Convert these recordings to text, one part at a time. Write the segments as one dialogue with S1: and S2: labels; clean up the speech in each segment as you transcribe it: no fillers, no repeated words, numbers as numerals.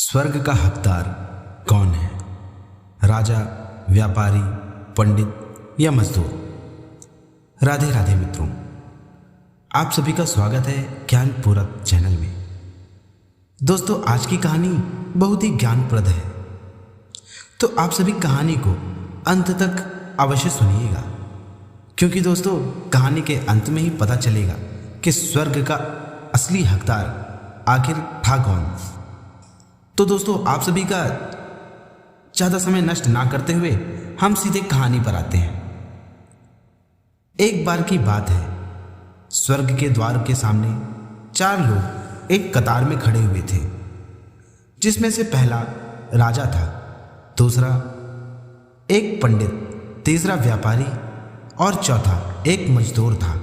S1: स्वर्ग का हकदार कौन है? राजा, व्यापारी, पंडित या मजदूर? राधे राधे मित्रों, आप सभी का स्वागत है ज्ञानपूरक चैनल में। दोस्तों, आज की कहानी बहुत ही ज्ञानप्रद है, तो आप सभी कहानी को अंत तक अवश्य सुनिएगा, क्योंकि दोस्तों कहानी के अंत में ही पता चलेगा कि स्वर्ग का असली हकदार आखिर था कौन। तो दोस्तों, आप सभी का ज़्यादा समय नष्ट ना करते हुए हम सीधे कहानी पर आते हैं। एक बार की बात है, स्वर्ग के द्वार के सामने 4 लोग एक कतार में खड़े हुए थे, जिसमें से पहला राजा था, दूसरा एक पंडित, तीसरा व्यापारी और चौथा एक मजदूर था।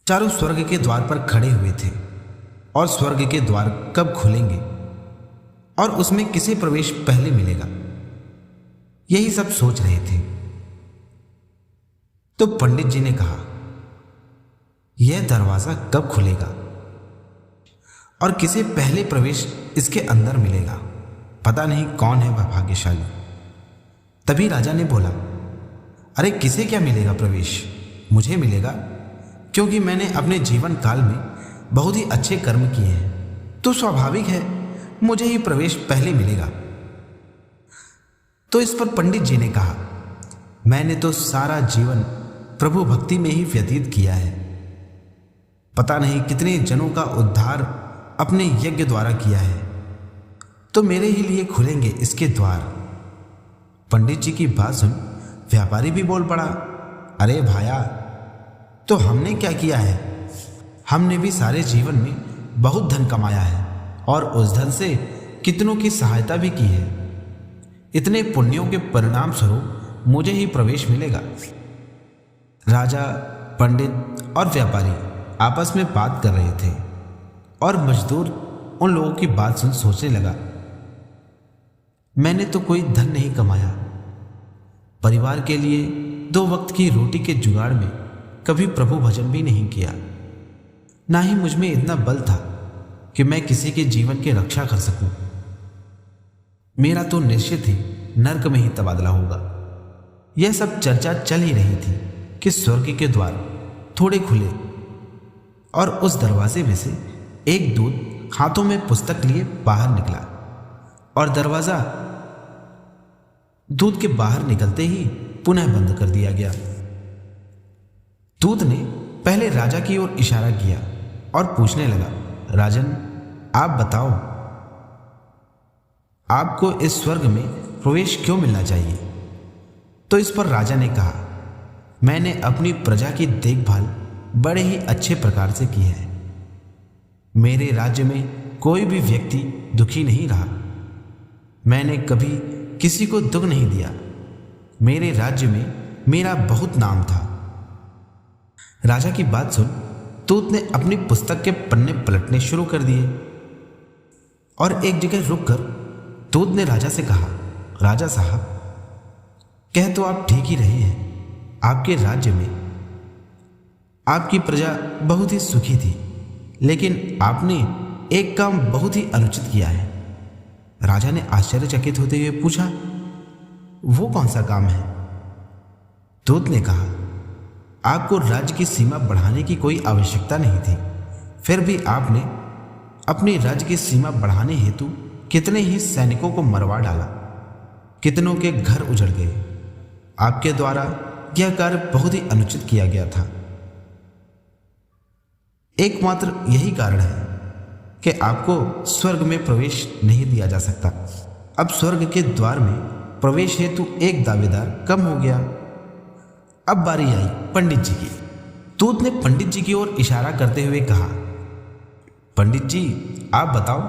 S1: चारों स्वर्ग के द्वार पर खड़े हुए थे और स्वर्ग के द्वार कब खुलेंगे और उसमें किसे प्रवेश पहले मिलेगा, यही सब सोच रहे थे। तो पंडित जी ने कहा, यह दरवाजा कब खुलेगा और किसे पहले प्रवेश इसके अंदर मिलेगा, पता नहीं कौन है वह भाग्यशाली। तभी राजा ने बोला, अरे किसे क्या मिलेगा प्रवेश? मुझे मिलेगा, क्योंकि मैंने अपने जीवन काल में बहुत ही अच्छे कर्म किए हैं, तो स्वाभाविक है मुझे ही प्रवेश पहले मिलेगा। तो इस पर पंडित जी ने कहा, मैंने तो सारा जीवन प्रभु भक्ति में ही व्यतीत किया है, पता नहीं कितने जनों का उद्धार अपने यज्ञ द्वारा किया है, तो मेरे ही लिए खुलेंगे इसके द्वार। पंडित जी की बात सुन व्यापारी भी बोल पड़ा, अरे भाया, तो हमने क्या किया है? हमने भी सारे जीवन में बहुत धन कमाया है और उस धन से कितनों की सहायता भी की है, इतने पुण्यों के परिणाम स्वरूप मुझे ही प्रवेश मिलेगा। राजा, पंडित और व्यापारी आपस में बात कर रहे थे और मजदूर उन लोगों की बात सुन सोचने लगा, मैंने तो कोई धन नहीं कमाया, परिवार के लिए 2 वक्त की रोटी के जुगाड़ में कभी प्रभु भजन भी नहीं किया, ना ही मुझ में इतना बल था कि मैं किसी के जीवन की रक्षा कर सकूं। मेरा तो निश्चित ही नर्क में ही तबादला होगा। यह सब चर्चा चल ही रही थी कि स्वर्ग के द्वार थोड़े खुले और उस दरवाजे में से एक दूत हाथों में पुस्तक लिए बाहर निकला और दरवाजा दूत के बाहर निकलते ही पुनः बंद कर दिया गया। दूत ने पहले राजा की ओर इशारा किया और पूछने लगा, राजन, आप बताओ, आपको इस स्वर्ग में प्रवेश क्यों मिलना चाहिए? तो इस पर राजा ने कहा, मैंने अपनी प्रजा की देखभाल बड़े ही अच्छे प्रकार से की है। मेरे राज्य में कोई भी व्यक्ति दुखी नहीं रहा, मैंने कभी किसी को दुख नहीं दिया, मेरे राज्य में मेरा बहुत नाम था। राजा की बात सुन दूत ने अपनी पुस्तक के पन्ने पलटने शुरू कर दिए और एक जगह रुककर दूत ने राजा से कहा, राजा साहब, कह तो आप ठीक ही रहे हैं, आपके राज्य में आपकी प्रजा बहुत ही सुखी थी, लेकिन आपने एक काम बहुत ही अनुचित किया है। राजा ने आश्चर्यचकित होते हुए पूछा, वो कौन सा काम है? दूत ने कहा, आपको राज्य की सीमा बढ़ाने की कोई आवश्यकता नहीं थी, फिर भी आपने अपने राज्य की सीमा बढ़ाने हेतु कितने ही सैनिकों को मरवा डाला, कितनों के घर उजड़ गए। आपके द्वारा यह कार्य बहुत ही अनुचित किया गया था। एकमात्र यही कारण है कि आपको स्वर्ग में प्रवेश नहीं दिया जा सकता। अब स्वर्ग के द्वार में प्रवेश हेतु एक दावेदार कम हो गया। अब बारी आई पंडित जी की। दूत ने पंडित जी की ओर इशारा करते हुए कहा, पंडित जी, आप बताओ,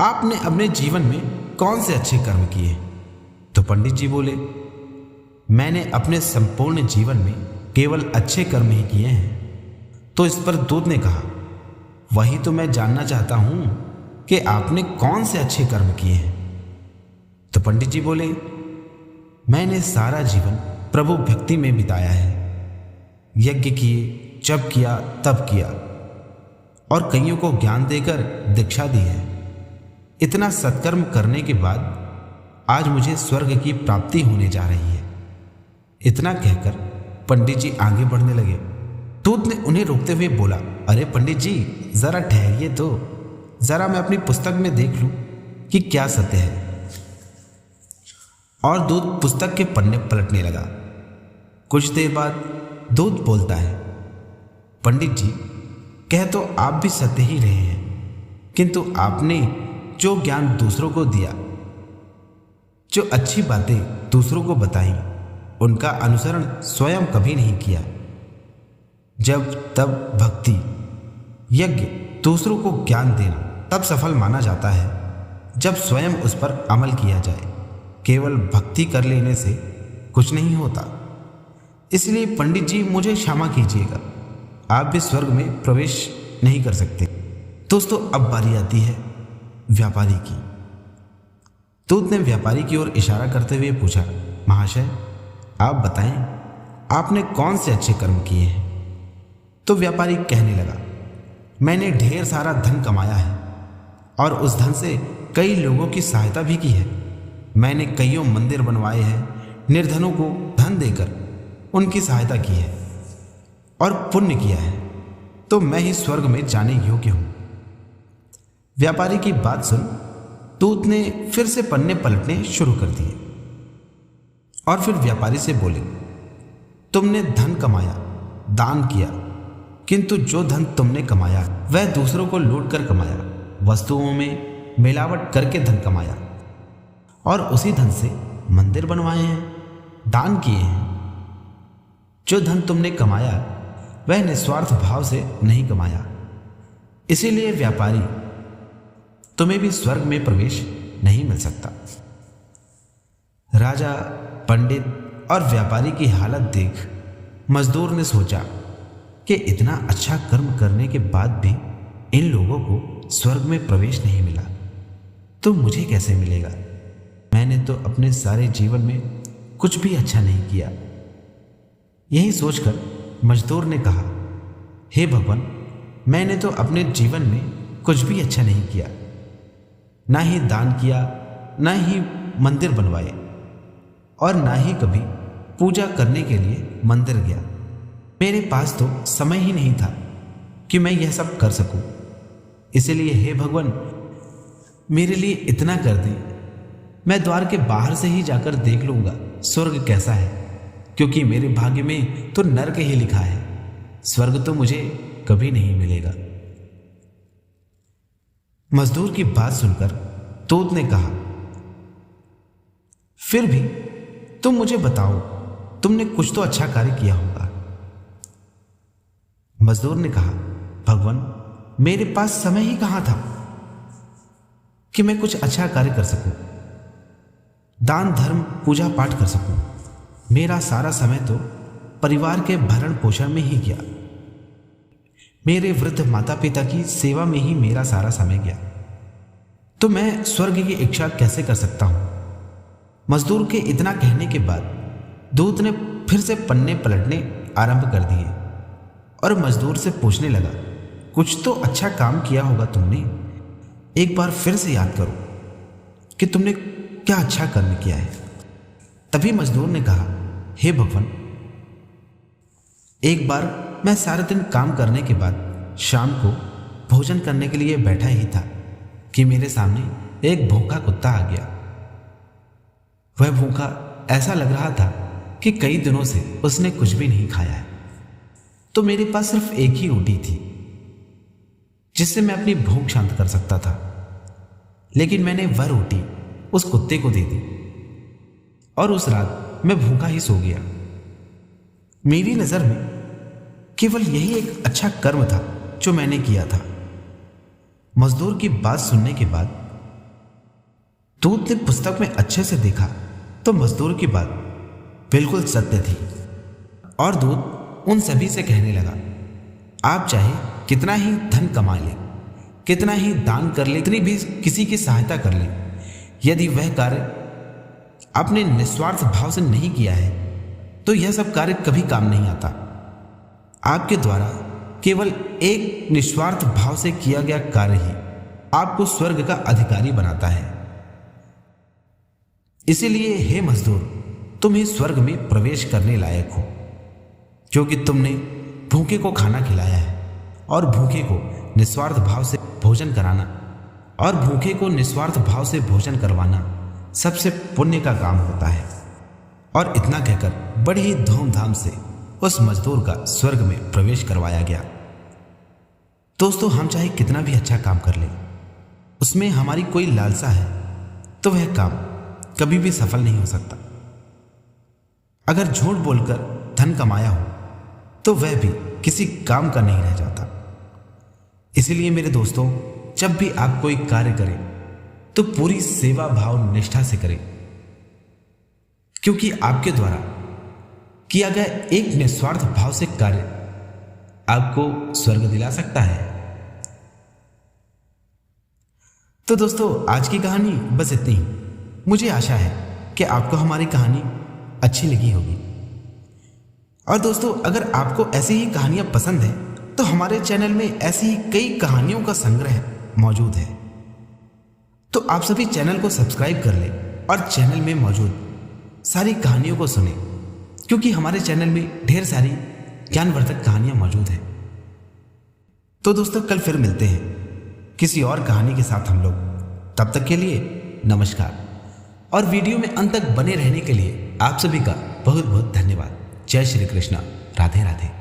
S1: आपने अपने जीवन में कौन से अच्छे कर्म किए? तो पंडित जी बोले, मैंने अपने संपूर्ण जीवन में केवल अच्छे कर्म ही किए हैं। तो इस पर दूत ने कहा, वही तो मैं जानना चाहता हूं कि आपने कौन से अच्छे कर्म किए हैं। तो पंडित जी बोले, मैंने सारा जीवन प्रभु भक्ति में बिताया है, यज्ञ किए, जप किया, तप किया और कईयों को ज्ञान देकर दीक्षा दी है। इतना सत्कर्म करने के बाद आज मुझे स्वर्ग की प्राप्ति होने जा रही है। इतना कहकर पंडित जी आगे बढ़ने लगे। दूत ने उन्हें रोकते हुए बोला, अरे पंडित जी, जरा ठहरिए तो, जरा मैं अपनी पुस्तक में देख लूं कि क्या सत्य है। और दूत पुस्तक के पन्ने पलटने लगा। कुछ देर बाद दूत बोलता है, पंडित जी, कह तो आप भी सत्य ही रहे हैं, किंतु आपने जो ज्ञान दूसरों को दिया, जो अच्छी बातें दूसरों को बताई, उनका अनुसरण स्वयं कभी नहीं किया। जब तब भक्ति यज्ञ दूसरों को ज्ञान देना तब सफल माना जाता है जब स्वयं उस पर अमल किया जाए। केवल भक्ति कर लेने से कुछ नहीं होता। इसलिए पंडित जी, मुझे क्षमा कीजिएगा, आप भी स्वर्ग में प्रवेश नहीं कर सकते। दोस्तों, अब बारी आती है व्यापारी की। दूत ने व्यापारी की ओर इशारा करते हुए पूछा, महाशय, आप बताएं, आपने कौन से अच्छे कर्म किए हैं? तो व्यापारी कहने लगा, मैंने ढेर सारा धन कमाया है और उस धन से कई लोगों की सहायता भी की है। मैंने कईयों मंदिर बनवाए हैं, निर्धनों को धन देकर उनकी सहायता की है और पुण्य किया है, तो मैं ही स्वर्ग में जाने योग्य हूं। व्यापारी की बात सुन दूत ने फिर से पन्ने पलटने शुरू कर दिए और फिर व्यापारी से बोले, तुमने धन कमाया, दान किया, किंतु जो धन तुमने कमाया वह दूसरों को लूट कर कमाया, वस्तुओं में मिलावट करके धन कमाया और उसी धन से मंदिर बनवाए हैं, दान किए हैं। जो धन तुमने कमाया वह निस्वार्थ भाव से नहीं कमाया। इसीलिए व्यापारी, तुम्हें भी स्वर्ग में प्रवेश नहीं मिल सकता। राजा, पंडित और व्यापारी की हालत देख मजदूर ने सोचा कि इतना अच्छा कर्म करने के बाद भी इन लोगों को स्वर्ग में प्रवेश नहीं मिला, तो मुझे कैसे मिलेगा? मैंने तो अपने सारे जीवन में कुछ भी अच्छा नहीं किया। यही सोचकर मजदूर ने कहा, हे भगवान, मैंने तो अपने जीवन में कुछ भी अच्छा नहीं किया, ना ही दान किया, ना ही मंदिर बनवाए और ना ही कभी पूजा करने के लिए मंदिर गया। मेरे पास तो समय ही नहीं था कि मैं यह सब कर सकूं। इसलिए हे भगवान, मेरे लिए इतना कर दें, मैं द्वार के बाहर से ही जाकर देख लूंगा स्वर्ग कैसा है, क्योंकि मेरे भाग्य में तो नरक ही लिखा है, स्वर्ग तो मुझे कभी नहीं मिलेगा। मजदूर की बात सुनकर दूत ने कहा, फिर भी तुम मुझे बताओ, तुमने कुछ तो अच्छा कार्य किया होगा। मजदूर ने कहा, भगवान, मेरे पास समय ही कहां था कि मैं कुछ अच्छा कार्य कर सकूं, दान धर्म पूजा पाठ कर सकूं। मेरा सारा समय तो परिवार के भरण पोषण में ही गया। मेरे वृद्ध माता पिता की सेवा में ही मेरा सारा समय गया, तो मैं स्वर्ग की इच्छा कैसे कर सकता हूं? मजदूर के इतना कहने के बाद दूत ने फिर से पन्ने पलटने आरंभ कर दिए और मजदूर से पूछने लगा, कुछ तो अच्छा काम किया होगा तुमने, एक बार फिर से याद करो कि तुमने क्या अच्छा कर्म किया है। तभी मजदूर ने कहा, हे भगवान, एक बार मैं सारे दिन काम करने के बाद शाम को भोजन करने के लिए बैठा ही था कि मेरे सामने एक भूखा कुत्ता आ गया। वह भूखा ऐसा लग रहा था कि कई दिनों से उसने कुछ भी नहीं खाया है, तो मेरे पास सिर्फ एक ही रोटी थी जिससे मैं अपनी भूख शांत कर सकता था, लेकिन मैंने वह रोटी उस कुत्ते को दे दी और उस रात मैं भूखा ही सो गया। मेरी नजर में केवल यही एक अच्छा कर्म था जो मैंने किया था। मजदूर की बात सुनने के बाद दूत ने पुस्तक में अच्छे से देखा तो मजदूर की बात बिल्कुल सत्य थी और दूत उन सभी से कहने लगा, आप चाहे कितना ही धन कमा ले, कितना ही दान कर ले, कितनी भी किसी की सहायता कर ले, यदि वह कार्य आपने निस्वार्थ भाव से नहीं किया है तो यह सब कार्य कभी काम नहीं आता। आपके द्वारा केवल एक निस्वार्थ भाव से किया गया कार्य ही आपको स्वर्ग का अधिकारी बनाता है। इसीलिए हे मजदूर, तुम ही स्वर्ग में प्रवेश करने लायक हो, क्योंकि तुमने भूखे को खाना खिलाया है और भूखे को निस्वार्थ भाव से भोजन कराना और भूखे को निस्वार्थ भाव से भोजन करवाना सबसे पुण्य का काम होता है। और इतना कहकर बड़ी ही धूमधाम से उस मजदूर का स्वर्ग में प्रवेश करवाया गया। दोस्तों, हम चाहे कितना भी अच्छा काम कर लें, उसमें हमारी कोई लालसा है तो वह काम कभी भी सफल नहीं हो सकता। अगर झूठ बोलकर धन कमाया हो तो वह भी किसी काम का नहीं रह जाता। इसीलिए मेरे दोस्तों, जब भी आप कोई कार्य करें तो पूरी सेवा भाव निष्ठा से करें, क्योंकि आपके द्वारा किया गया एक निस्वार्थ भाव से कार्य आपको स्वर्ग दिला सकता है। तो दोस्तों, आज की कहानी बस इतनी ही। मुझे आशा है कि आपको हमारी कहानी अच्छी लगी होगी। और दोस्तों, अगर आपको ऐसी ही कहानियां पसंद हैं तो हमारे चैनल में ऐसी ही कई कहानियों का संग्रह मौजूद है। तो आप सभी चैनल को सब्सक्राइब कर लें और चैनल में मौजूद सारी कहानियों को सुने, क्योंकि हमारे चैनल में ढेर सारी ज्ञानवर्धक कहानियां मौजूद हैं। तो दोस्तों, कल फिर मिलते हैं किसी और कहानी के साथ हम लोग। तब तक के लिए नमस्कार। और वीडियो में अंत तक बने रहने के लिए आप सभी का बहुत बहुत धन्यवाद। जय श्री कृष्णा। राधे राधे।